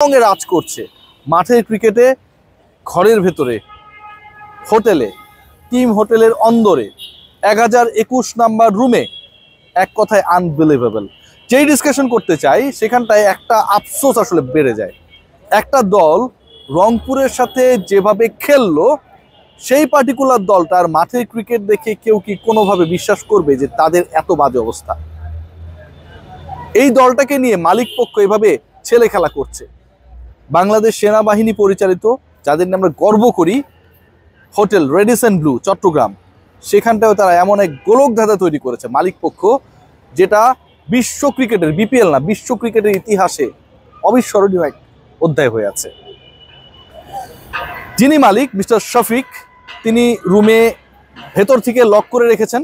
সঙ্গে রাজ করছে মাঠের ক্রিকেটে, ঘরের ভেতরে, হোটেলে, টিম হোটেলের অন্দরে, 1021 নাম্বার রুমে। এক কথায় আনবিলিভেবল। যেই ডিসকাশন করতে চাই সেখানটায় একটা আফসোস আসলে বেড়ে যায়। একটা দল রংপুরের সাথে যেভাবে খেললো, সেই পার্টিকুলার দলটার মাঠের ক্রিকেট দেখে কেউ কি কোনোভাবে বিশ্বাস করবে যে তাদের এত বাজে অবস্থা? এই দলটাকে নিয়ে মালিক পক্ষ এভাবে ছেলে খেলা করছে। বাংলাদেশ সেনাবাহিনী পরিচালিত, যাদের নিয়ে আমরা গর্ব করি, হোটেল রেডিসন ব্লু চট্টগ্রাম, সেখানটাও তারা এমন এক গোলকধাঁধা তৈরি করেছে মালিক পক্ষ, যেটা বিশ্ব ক্রিকেটের, বিপিএল না, বিশ্ব ক্রিকেটের ইতিহাসে অবিস্মরণীয় এক অধ্যায় হয়ে আছে। যিনি মালিক মিস্টার শফিক, তিনি রুমে ভেতর থেকে লক করে রেখেছেন।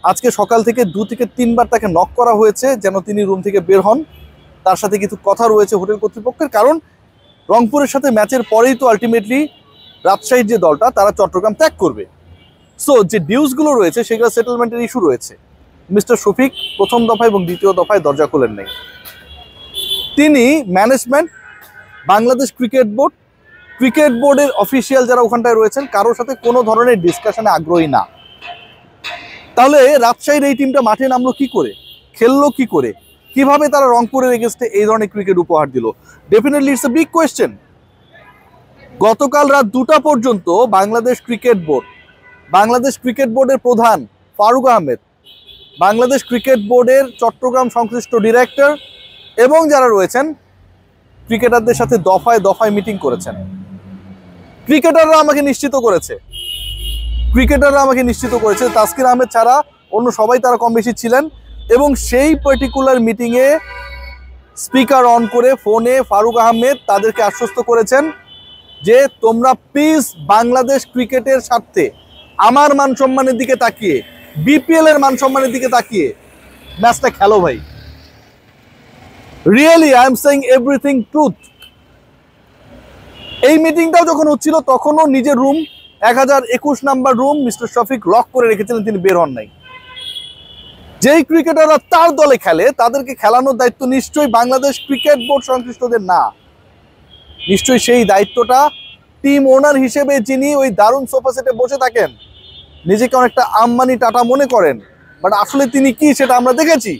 আজকে সকাল থেকে 2 থেকে 3 বার তাকে নক করা হয়েছে যেন তিনি রুম থেকে বের হন। তার সাথে কিছু কথা রয়েছে হোটেল কর্তৃপক্ষের, কারণ রংপুরের সাথে ম্যাচের পরেই তো আলটিমেটলি রাজশাহীর যে দলটা তারা চট্টগ্রাম ত্যাগ করবে। সো যে ডিউসগুলো রয়েছে সেগুলো সেটেলমেন্টের ইস্যু রয়েছে। মিস্টার শফিক প্রথম দফায় এবং দ্বিতীয় দফায় দরজা খোলেন নাই। তিনি ম্যানেজমেন্ট, বাংলাদেশ ক্রিকেট বোর্ডের অফিসিয়াল যারা ওখানটায় রয়েছেন, কারোর সাথে কোনো ধরনের ডিসকাশনে আগ্রহী না। তাহলে রাজশাহীর এই টিমটা মাঠে নামলো কি করে, খেললো কি করে, কিভাবে তারা রংপুরের এগেইনস্টে এই ধরনের ক্রিকেট উপহার দিল? Definitely it's a big question. গতকাল রাত 2টা পর্যন্ত বাংলাদেশ ক্রিকেট বোর্ডের প্রধান ফারুক আহমেদ, বাংলাদেশ ক্রিকেট বোর্ডের চট্টগ্রাম সংশ্লিষ্ট ডিরেক্টর এবং যারা রয়েছেন ক্রিকেটারদের সাথে দফায় দফায় মিটিং করেছেন। ক্রিকেটাররা আমাকে নিশ্চিত করেছে তাসকিন আহমেদ ছাড়া অন্য সবাই তারা কম বেশি ছিলেন, এবং সেই পার্টিকুলার মিটিংয়ে স্পিকার অন করে ফোনে ফারুক আহমেদ তাদেরকে আশ্বস্ত করেছেন যে তোমরা প্লিজ বাংলাদেশ ক্রিকেটের স্বার্থে আমার মান সম্মানের দিকে তাকিয়ে, বিপিএল এর মান সম্মানের দিকে তাকিয়ে ম্যাচটা খেলো ভাই। Really I am saying everything truth. এই মিটিংটাও যখন হচ্ছিল তখনও নিজের room 1021 number room mister Shafiq lock করে রেখেছিলেন, তিনি বের হন নাই। যেই ক্রিকেটাররা তার দলে খেলে তাদেরকে খেলানোর দায়িত্ব নিশ্চয়ই বাংলাদেশ ক্রিকেট বোর্ড সংশ্লিষ্টদের না, নিশ্চয়ই সেই দায়িত্বটা টিম ওনার হিসেবে যিনি ওই দারুণ সোফা সেটে বসে থাকেন, নিজেকে অনেকটা আম্বানি টাটা মনে করেন, বাট আসলে তিনি কি সেটা আমরা দেখেছি,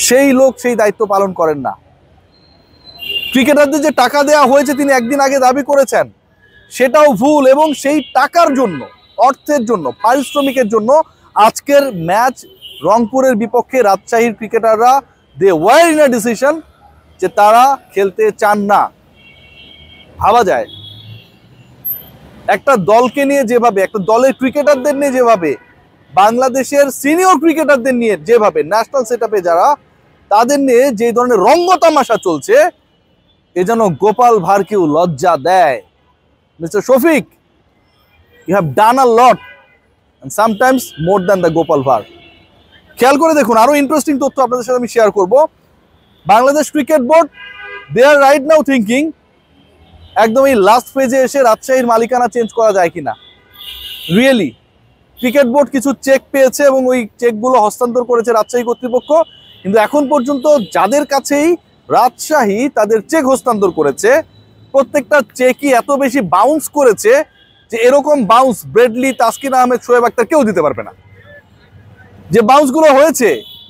সেই লোক সেই দায়িত্ব পালন করেন না। ক্রিকেটারদের যে টাকা দেওয়া হয়েছে তিনি একদিন আগে দাবি করেছেন, সেটাও ভুল, এবং সেই টাকার জন্য, অর্থের জন্য, পারিশ্রমিকের জন্য আজকের ম্যাচ রংপুরের বিপক্ষে রাজশাহীর ক্রিকেটাররা they were in a decision যে তারা খেলতে চান না। ভাবা যায় একটা দলকে নিয়ে যেভাবে, একটা দলের ক্রিকেটারদের নিয়ে যেভাবে, বাংলাদেশের সিনিয়র ক্রিকেটারদের নিয়ে যেভাবে, ন্যাশনাল সেটআপে যারা, তাদের নিয়ে যে ধরনের রঙ্গতামাশা চলছে, এ যেন গোপাল ভাঁড়কেও লজ্জা দেয়। Mister Shafiq, you have done a lot and sometimes more than the Gopal Bhar. খেয়াল করে দেখুন, আরো ইন্টারেস্টিং তথ্য আপনাদের সাথে আমি শেয়ার করব। Bangladesh cricket board they are right now thinking একদম এই লাস্ট ফেজে এসে রাজশাহীর মালিকানা চেঞ্জ করা যায় কিনা। রিয়েলি ক্রিকেট বোর্ড কিছু চেক পেয়েছে এবং ওই চেকগুলো হস্তান্তর করেছে রাজশাহী কর্তৃপক্ষ, কিন্তু এখন পর্যন্ত যাদের কাছেই রাজশাহী তাদের চেক হস্তান্তর করেছে, প্রত্যেকটা চেকই এত বেশি বাউন্স করেছে যে এরকম বাউন্স ব্রেডলি, তাসকিন আহমেদ, শোয়েব আক্তার কেউ দিতে পারবে না। যে বাউন্সগুলো হয়েছে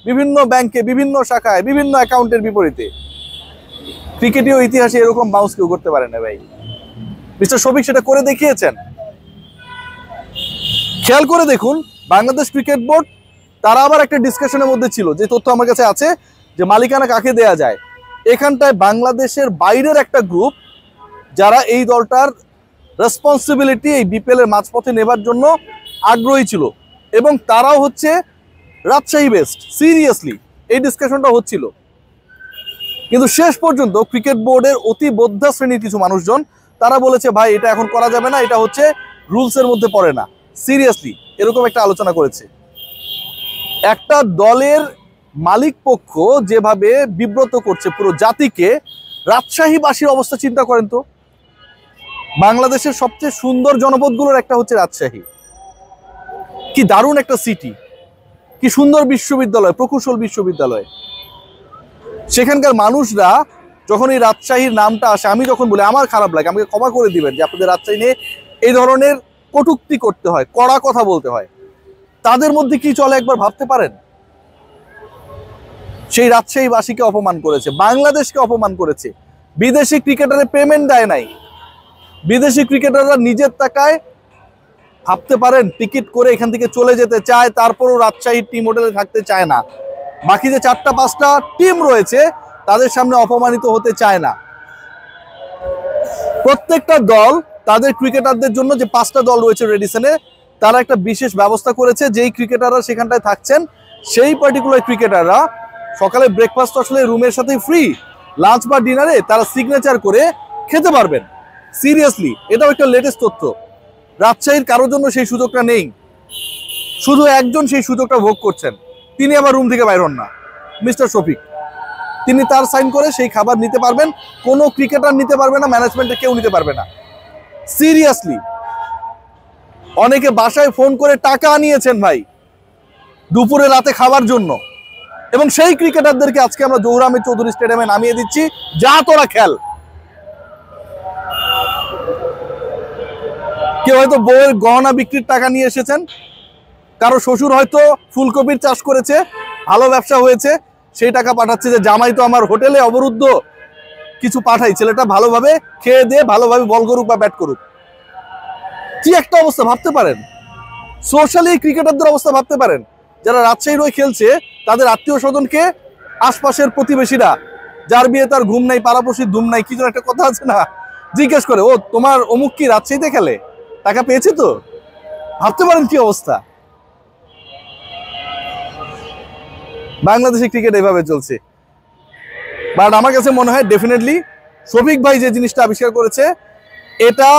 বিভিন্ন ব্যাংকে, বিভিন্ন শাখায়, বিভিন্ন অ্যাকাউন্টের বিপরীতে, ক্রিকেটীয় ইতিহাসে এরকম বাউন্স কেউ করতে পারে না ভাই। মিস্টার শফিক সেটা করে দেখিয়েছেন। খেয়াল করে দেখুন, বাংলাদেশ ক্রিকেট বোর্ড তারা আবার একটা ডিসকাশনের মধ্যে ছিল, যে তথ্য আমার কাছে আছে, যে মালিকানা কাকে দেয়া যায়। এখানটায় বাংলাদেশের বাইরের একটা গ্রুপ যারা এই দলটার রেসপন্সিবিলিটি এই বিপিএল এর মাঝপথে নেবার জন্য আগ্রহী ছিল, এবং তারাও হচ্ছে রাজশাহী বেস্ট। সিরিয়াসলি এই ডিসকাশনটা হচ্ছিল, কিন্তু শেষ পর্যন্ত ক্রিকেট বোর্ডের অতি বোদ্ধা শ্রেণীর কিছু মানুষজন তারা বলেছে ভাই এটা এখন করা যাবে না, এটা হচ্ছে রুলসের মধ্যে পড়ে না। সিরিয়াসলি এরকম একটা আলোচনা করেছে। একটা দলের মালিক পক্ষ যেভাবে বিব্রত করছে পুরো জাতিকে, রাজশাহীবাসীর অবস্থা চিন্তা করেন তো। বাংলাদেশের সবচেয়ে সুন্দর জনপদগুলোর একটা হচ্ছে রাজশাহী। কি দারুণ একটা সিটি, কি সুন্দর বিশ্ববিদ্যালয়, প্রকৌশল বিশ্ববিদ্যালয়। সেখানকার মানুষরা যখন এই রাজশাহীর নামটা আসে, আমি যখন বলি আমার খারাপ লাগে, আমাকে ক্ষমা করে দিবেন যে আপনাদের রাজশাহী নিয়ে এই ধরনের কটূক্তি করতে হয়, কড়া কথা বলতে হয়। তাদের মধ্যে কি চলে একবার ভাবতে পারেন? সেই রাজশাহীবাসীকে অপমান করেছে, বাংলাদেশকে অপমান করেছে, বিদেশি ক্রিকেটারের পেমেন্ট দেয় নাই। বিদেশি ক্রিকেটাররা নিজের টাকায়, ভাবতে পারেন, টিকিট করে এখান থেকে চলে যেতে চায়, তারপরও রাজশাহী টিম হোটেলে থাকতে চায় না। বাকি যে 4-5টা টিম রয়েছে তাদের সামনে অপমানিত হতে চায় না। প্রত্যেকটা দল তাদের ক্রিকেটারদের জন্য, যে 5টা দল রয়েছে রেডিসনে, তারা একটা বিশেষ ব্যবস্থা করেছে। যেই ক্রিকেটাররা সেখানটায় থাকছেন সেই পার্টিকুলার ক্রিকেটাররা সকালে ব্রেকফাস্ট আসলে রুমের সাথেই ফ্রি, লাঞ্চ বা ডিনারে তারা সিগনেচার করে খেতে পারবেন। সিরিয়াসলি, এটাও একটা লেটেস্ট তথ্য। রাজশাহীর কারোর জন্য সেই সুযোগটা নেই, শুধু একজন সেই সুযোগটা ভোগ করছেন, তিনি আবার রুম থেকে বাইর হন না, মিস্টার শফিক। তিনি তার সাইন করে সেই খাবার নিতে পারবেন, কোনো ক্রিকেটার নিতে পারবে না, ম্যানেজমেন্টে কেউ নিতে পারবে না। সিরিয়াসলি, অনেকে বাসায় ফোন করে টাকা আনিয়েছেন ভাই দুপুরে রাতে খাবার জন্য, এবং সেই ক্রিকেটারদেরকে আজকে আমরা জহুর আহমেদ চৌধুরী স্টেডিয়ামে নামিয়ে দিচ্ছি, যা তোরা খেল। কেউ হয়তো বউয়ের গহনা বিক্রির টাকা নিয়ে এসেছেন, কারো শ্বশুর হয়তো ফুলকপির চাষ করেছে, ভালো ব্যবসা হয়েছে, সেই টাকা পাঠাচ্ছে যে জামাই তো আমার হোটেলে অবরুদ্ধ, কিছু পাঠাই, ছেলেটা ভালোভাবে খেয়ে দিয়ে ভালোভাবে বল করুক বা ব্যাট করুক। কি একটা অবস্থা ভাবতে পারেন? সোশ্যালি ক্রিকেটারদের অবস্থা ভাবতে পারেন। যারা রাজশাহীর হয়ে খেলছে তাদের আত্মীয় স্বজনকে, আশপাশের প্রতিবেশীরা, যার বিয়ে তার ঘুম নাই, পাড়াপড়শির ধুম নাই, কি যেন একটা কথা আছে না, জিজ্ঞেস করে, ও তোমার অমুক কি রাজশাহীতে খেলে, টাকা পেয়েছে তো? ভাবতে পারেন কি অবস্থা। বাংলাদেশি ক্রিকেট এভাবে চলছে। বাট আমার কাছে মনে হয় ডেফিনেটলি শফিক ভাই যে জিনিসটা আবিষ্কার করেছে, এটা